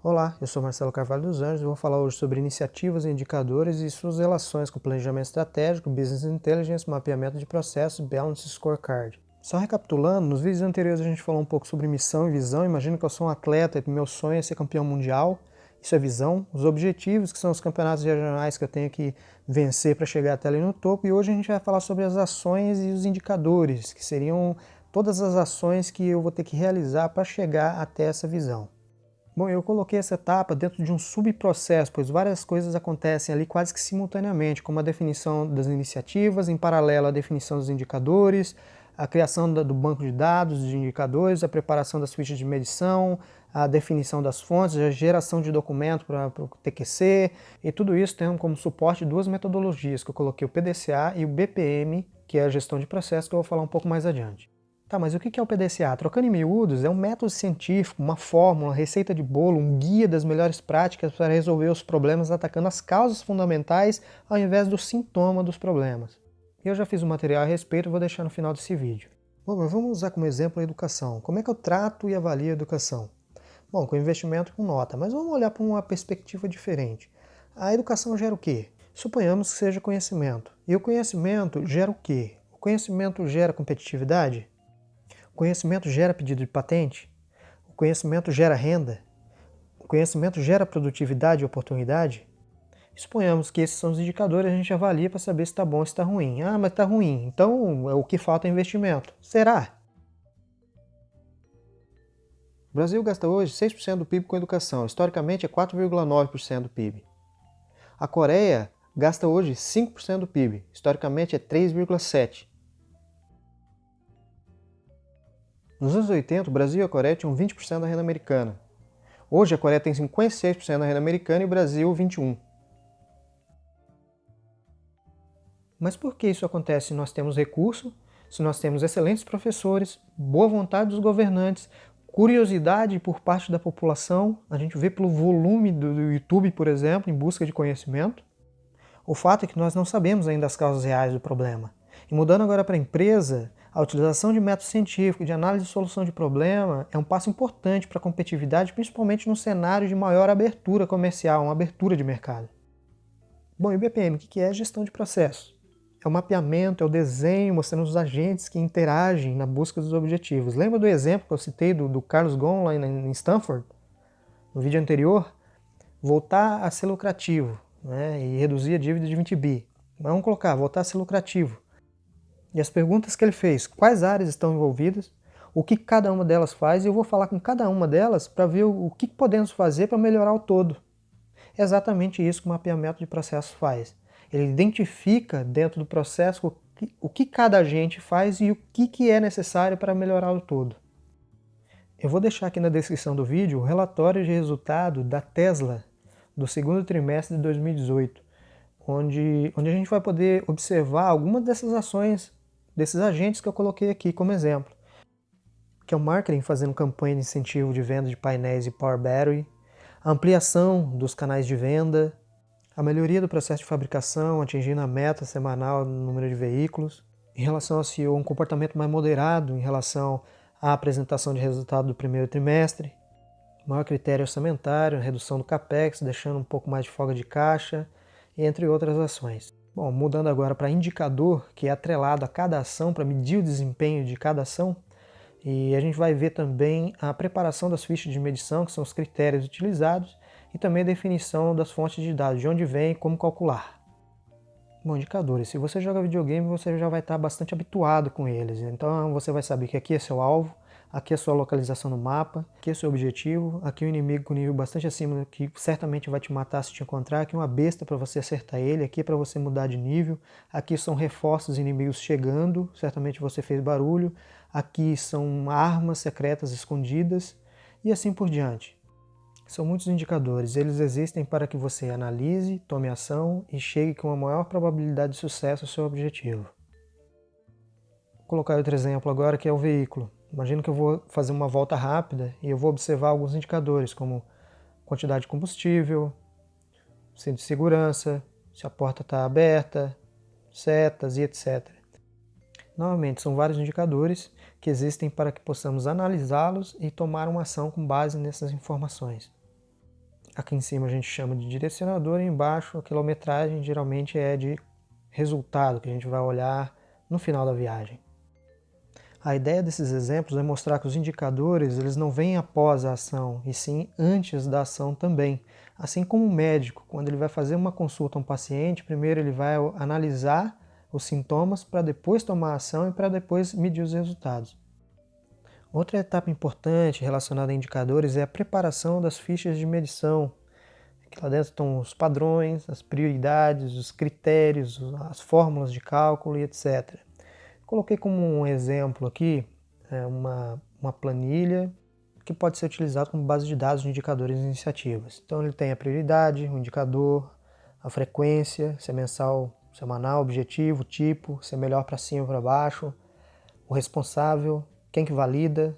Olá, eu sou Marcelo Carvalho dos Anjos e vou falar hoje sobre iniciativas e indicadores e suas relações com planejamento estratégico, business intelligence, mapeamento de processos e balance scorecard. Só recapitulando, nos vídeos anteriores a gente falou um pouco sobre missão e visão. Imagina que eu sou um atleta e meu sonho é ser campeão mundial. Isso é visão. Os objetivos, que são os campeonatos regionais que eu tenho que vencer para chegar até ali no topo. E hoje a gente vai falar sobre as ações e os indicadores, que seriam todas as ações que eu vou ter que realizar para chegar até essa visão. Bom, eu coloquei essa etapa dentro de um subprocesso, pois várias coisas acontecem ali quase que simultaneamente, como a definição das iniciativas, em paralelo à definição dos indicadores, a criação do banco de dados de indicadores, a preparação das fichas de medição, a definição das fontes, a geração de documento para o TQC, e tudo isso tem como suporte duas metodologias, que eu coloquei o PDCA e o BPM, que é a gestão de processos, que eu vou falar um pouco mais adiante. Tá, mas o que é o PDCA? Trocando em miúdos, é um método científico, uma fórmula, uma receita de bolo, um guia das melhores práticas para resolver os problemas atacando as causas fundamentais ao invés do sintoma dos problemas. Eu já fiz um material a respeito e vou deixar no final desse vídeo. Bom, mas vamos usar como exemplo a educação. Como é que eu trato e avalio a educação? Bom, com investimento com nota, mas vamos olhar para uma perspectiva diferente. A educação gera o quê? Suponhamos que seja conhecimento. E o conhecimento gera o quê? O conhecimento gera competitividade? O conhecimento gera pedido de patente? O conhecimento gera renda? O conhecimento gera produtividade e oportunidade? Suponhamos que esses são os indicadores, a gente avalia para saber se está bom ou se está ruim. Ah, mas está ruim, então o que falta é investimento. Será? O Brasil gasta hoje 6% do PIB com educação, historicamente é 4,9% do PIB. A Coreia gasta hoje 5% do PIB, historicamente é 3,7%. Nos anos 80, o Brasil e a Coreia tinham 20% da renda americana. Hoje a Coreia tem 56% da renda americana e o Brasil 21%. Mas por que isso acontece se nós temos recurso, se nós temos excelentes professores, boa vontade dos governantes, curiosidade por parte da população? A gente vê pelo volume do YouTube, por exemplo, em busca de conhecimento. O fato é que nós não sabemos ainda as causas reais do problema. E mudando agora para a empresa, a utilização de métodos científicos de análise e solução de problema é um passo importante para a competitividade, principalmente no cenário de maior abertura comercial, uma abertura de mercado. Bom, e o BPM, o que é gestão de processo? É o mapeamento, é o desenho, mostrando os agentes que interagem na busca dos objetivos. Lembra do exemplo que eu citei do Carlos Ghosn lá em Stanford? No vídeo anterior? Voltar a ser lucrativo, né, e reduzir a dívida de 20 bi. Vamos colocar, voltar a ser lucrativo. E as perguntas que ele fez, quais áreas estão envolvidas, o que cada uma delas faz, e eu vou falar com cada uma delas para ver o que podemos fazer para melhorar o todo. É exatamente isso que o mapeamento de processos faz. Ele identifica dentro do processo o que cada agente faz e o que é necessário para melhorar o todo. Eu vou deixar aqui na descrição do vídeo o relatório de resultado da Tesla do segundo trimestre de 2018, onde a gente vai poder observar algumas dessas ações, desses agentes que eu coloquei aqui como exemplo, que é o marketing fazendo campanha de incentivo de venda de painéis e power battery, a ampliação dos canais de venda, a melhoria do processo de fabricação, atingindo a meta semanal no número de veículos, em relação ao CEO, um comportamento mais moderado em relação à apresentação de resultado do primeiro trimestre, maior critério orçamentário, redução do capex, deixando um pouco mais de folga de caixa, entre outras ações. Bom, mudando agora para indicador, que é atrelado a cada ação para medir o desempenho de cada ação, e a gente vai ver também a preparação das fichas de medição, que são os critérios utilizados, e também a definição das fontes de dados, de onde vem e como calcular. Bom, indicadores. Se você joga videogame, você já vai estar bastante habituado com eles. Então você vai saber que aqui é seu alvo, aqui é a sua localização no mapa, aqui é o seu objetivo, aqui é um inimigo com nível bastante acima que certamente vai te matar se te encontrar, aqui é uma besta para você acertar ele, aqui é para você mudar de nível, aqui são reforços inimigos chegando, certamente você fez barulho, aqui são armas secretas escondidas e assim por diante. São muitos indicadores, eles existem para que você analise, tome ação e chegue com a maior probabilidade de sucesso ao seu objetivo. Vou colocar outro exemplo agora, que é o veículo. Imagina que eu vou fazer uma volta rápida e eu vou observar alguns indicadores, como quantidade de combustível, cinto de segurança, se a porta está aberta, setas e etc. Novamente, são vários indicadores que existem para que possamos analisá-los e tomar uma ação com base nessas informações. Aqui em cima a gente chama de direcionador e embaixo a quilometragem geralmente é de resultado, que a gente vai olhar no final da viagem. A ideia desses exemplos é mostrar que os indicadores eles não vêm após a ação, e sim antes da ação também. Assim como o médico, quando ele vai fazer uma consulta a um paciente, primeiro ele vai analisar os sintomas para depois tomar ação e para depois medir os resultados. Outra etapa importante relacionada a indicadores é a preparação das fichas de medição. Aqui lá dentro estão os padrões, as prioridades, os critérios, as fórmulas de cálculo e etc. Coloquei como um exemplo aqui uma planilha que pode ser utilizada como base de dados de indicadores e iniciativas. Então ele tem a prioridade, o indicador, a frequência, se é mensal, semanal, objetivo, tipo, se é melhor para cima ou para baixo, o responsável, quem que valida,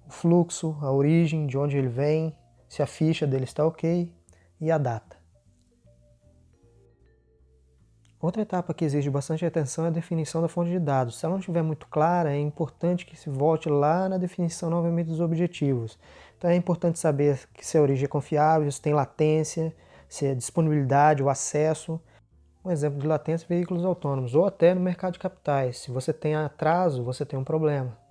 o fluxo, a origem, de onde ele vem, se a ficha dele está ok e a data. Outra etapa que exige bastante atenção é a definição da fonte de dados. Se ela não estiver muito clara, é importante que se volte lá na definição novamente dos objetivos. Então é importante saber se a origem é confiável, se tem latência, se é disponibilidade ou acesso. Um exemplo de latência, veículos autônomos, ou até no mercado de capitais. Se você tem atraso, você tem um problema.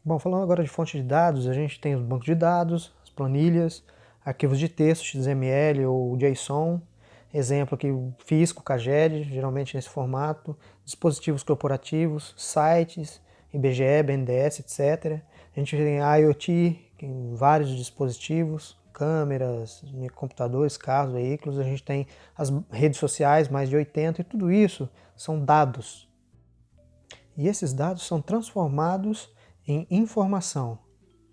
Bom, falando agora de fonte de dados, a gente tem os bancos de dados, as planilhas, arquivos de texto, XML ou JSON. Exemplo aqui, o Fisco, CAGED, geralmente nesse formato, dispositivos corporativos, sites, IBGE, BNDES, etc. A gente tem IoT, em vários dispositivos, câmeras, computadores, carros, veículos. A gente tem as redes sociais, mais de 80, e tudo isso são dados. E esses dados são transformados em informação.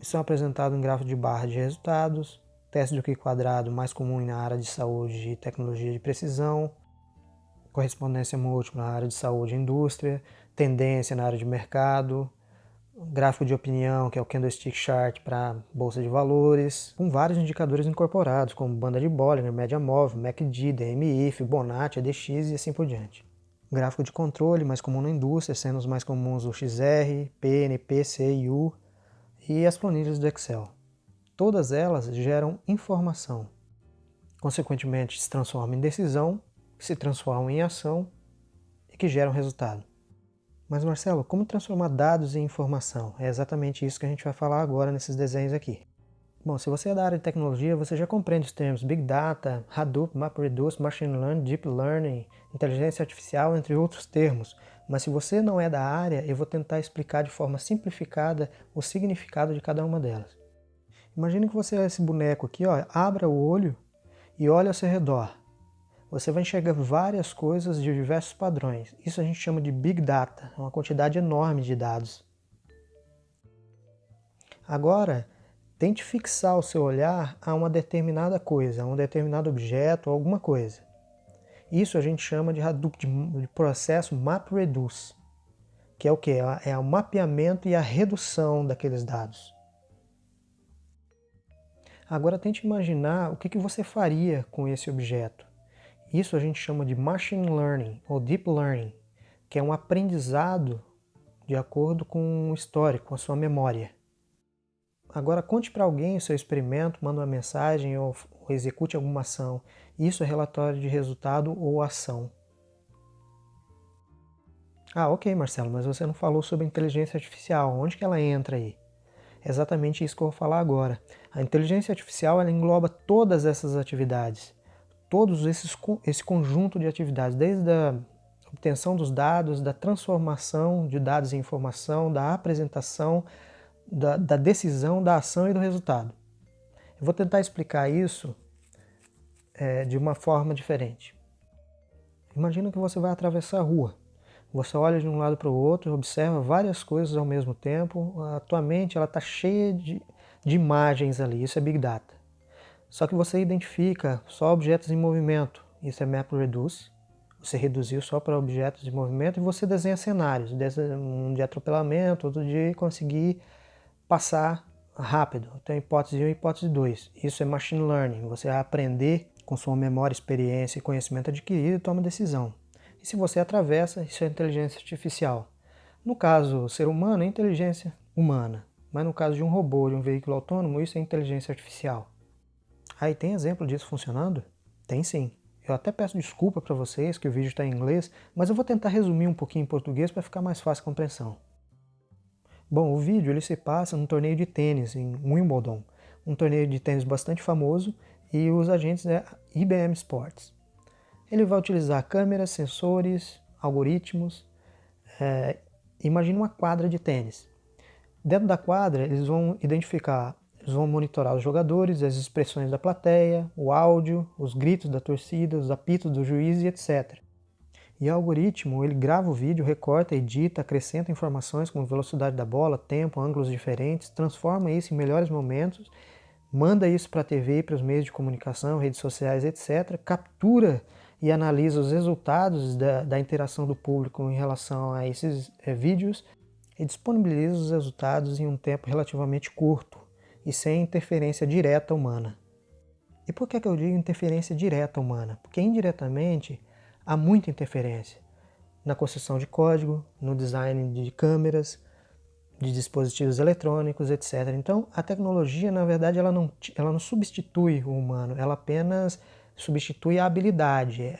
São apresentados em gráfico de barra de resultados, teste de Q quadrado mais comum na área de saúde e tecnologia de precisão, correspondência múltipla na área de saúde e indústria, tendência na área de mercado, gráfico de opinião, que é o Candlestick Chart para bolsa de valores, com vários indicadores incorporados, como banda de Bollinger, média móvel, MACD, DMI, Fibonacci, ADX e assim por diante. Gráfico de controle, mais comum na indústria, sendo os mais comuns o XR, PNP, CIU e as planilhas do Excel. Todas elas geram informação. Consequentemente, se transformam em decisão, que se transformam em ação e que geram resultado. Mas Marcelo, como transformar dados em informação? É exatamente isso que a gente vai falar agora nesses desenhos aqui. Bom, se você é da área de tecnologia, você já compreende os termos Big Data, Hadoop, MapReduce, Machine Learning, Deep Learning, Inteligência Artificial, entre outros termos. Mas se você não é da área, eu vou tentar explicar de forma simplificada o significado de cada uma delas. Imagine que você é esse boneco aqui, ó, abra o olho e olhe ao seu redor. Você vai enxergar várias coisas de diversos padrões. Isso a gente chama de Big Data, é uma quantidade enorme de dados. Agora, tente fixar o seu olhar a uma determinada coisa, a um determinado objeto, alguma coisa. Isso a gente chama de Hadoop, de processo MapReduce, que é o quê? É o mapeamento e a redução daqueles dados. Agora tente imaginar o que você faria com esse objeto. Isso a gente chama de Machine Learning ou Deep Learning, que é um aprendizado de acordo com o histórico, com a sua memória. Agora conte para alguém o seu experimento, manda uma mensagem ou execute alguma ação. Isso é relatório de resultado ou ação. Ah, ok, Marcelo, mas você não falou sobre inteligência artificial. Onde que ela entra aí? É exatamente isso que eu vou falar agora. A inteligência artificial ela engloba todas essas atividades, esse conjunto de atividades, desde a obtenção dos dados, da transformação de dados em informação, da apresentação, da decisão, da ação e do resultado. Eu vou tentar explicar isso de uma forma diferente. Imagina que você vai atravessar a rua. Você olha de um lado para o outro, observa várias coisas ao mesmo tempo. A tua mente está cheia de imagens ali, isso é Big Data. Só que você identifica só objetos em movimento, isso é MapReduce. Você reduziu só para objetos em movimento e você desenha cenários, um de atropelamento, outro de conseguir passar rápido. Então hipótese 1 e hipótese 2. Isso é Machine Learning, você vai aprender com sua memória, experiência e conhecimento adquirido e toma decisão. E se você atravessa, isso é inteligência artificial. No caso, ser humano é inteligência humana, mas no caso de um robô, de um veículo autônomo, isso é inteligência artificial. Ah, e tem exemplo disso funcionando? Tem sim. Eu até peço desculpa para vocês que o vídeo está em inglês, mas eu vou tentar resumir um pouquinho em português para ficar mais fácil a compreensão. Bom, o vídeo ele se passa num torneio de tênis em Wimbledon, um torneio de tênis bastante famoso, e os agentes é IBM Sports. Ele vai utilizar câmeras, sensores, algoritmos. Imagine uma quadra de tênis. Dentro da quadra, eles vão monitorar os jogadores, as expressões da plateia, o áudio, os gritos da torcida, os apitos do juiz e etc. E o algoritmo, ele grava o vídeo, recorta, edita, acrescenta informações como velocidade da bola, tempo, ângulos diferentes, transforma isso em melhores momentos, manda isso para a TV e para os meios de comunicação, redes sociais, etc., captura e analisa os resultados da interação do público em relação a esses vídeos e disponibiliza os resultados em um tempo relativamente curto e sem interferência direta humana. E por que eu digo interferência direta humana? Porque indiretamente há muita interferência na construção de código, no design de câmeras, de dispositivos eletrônicos, etc. Então, a tecnologia, na verdade, ela não substitui o humano, ela apenas substitui a habilidade.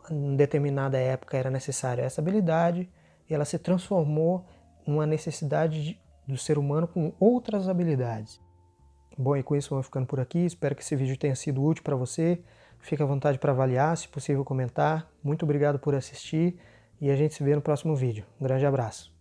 Em determinada época era necessária essa habilidade e ela se transformou numa necessidade do ser humano com outras habilidades. Bom, e com isso eu vou ficando por aqui. Espero que esse vídeo tenha sido útil para você. Fique à vontade para avaliar, se possível comentar. Muito obrigado por assistir e a gente se vê no próximo vídeo. Um grande abraço.